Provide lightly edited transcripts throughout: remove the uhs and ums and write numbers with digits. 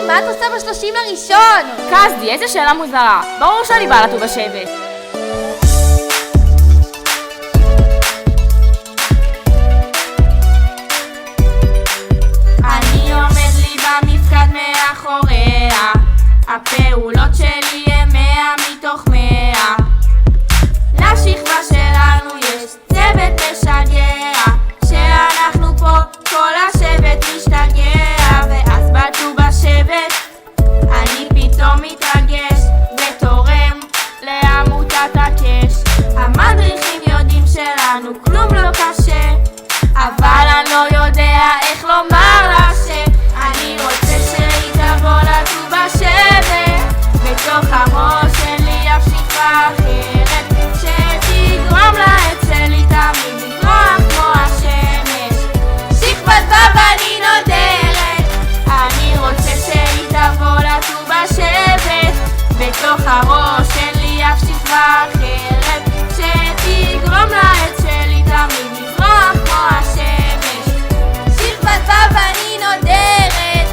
מה את עושה ב30 לראשון? קסדי, איזה שאלה מוזרה. ברור שאני באה לטוב השבט. אני עומד לי במפקד מאחוריה, הפעולות שלי הם 100 מתוך 100. לשכבה שלנו יש צוות משגע, שאנחנו פה כל השבט משתגע. ואז בלטו בשבט אני פתאום מתרגש ותורם לעמותת הקש. המדריכים יודעים שלנו כלום לא קשה, אבל אני לא יודע איך לומר לה שאני רוצה שהיא תבוא לטוב בשבט. בתוך הראש שלי אף שכבה אחרת שתגרום לה אצלי תמיד לברוח כמו השמש. שכבת ו' אני נודרת, אני רוצה שהיא תבוא לטוב בשבט. בתוך הראש שלי אף שכבה אחרת שתגרום לה אצלי תמיד לברוח כמו השמש. שכבת ו' אני נודרת.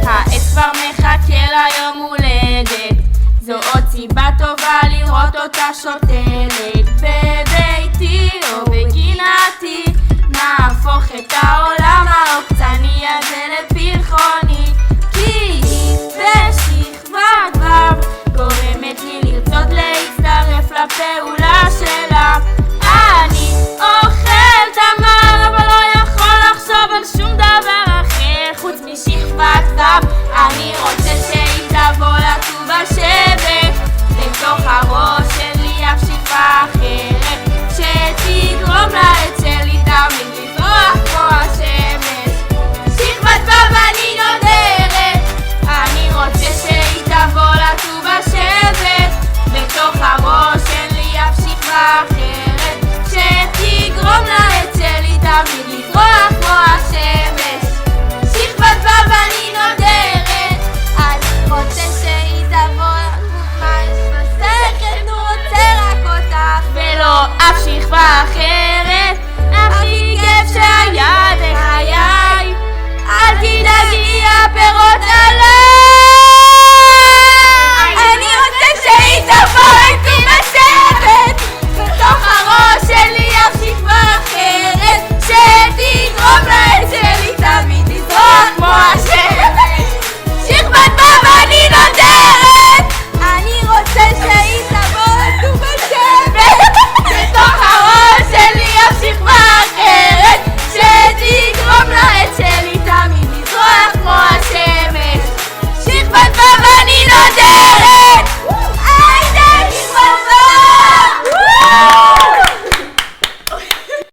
העץ כבר מחכה ליום הולדת, זו עוד סיבה טובה לראות אותה שותלת. בביתי או בגינתי נהפוך את העולם העוקצני הזה לפרחוני, כי היא בשכבת ו' גורמת לי לרצות להצטרף לפעולה שלה. אני אוכל תמר אבל לא יכול לחשוב על שום דבר אחר חוץ משכבת ו'. אני רוצה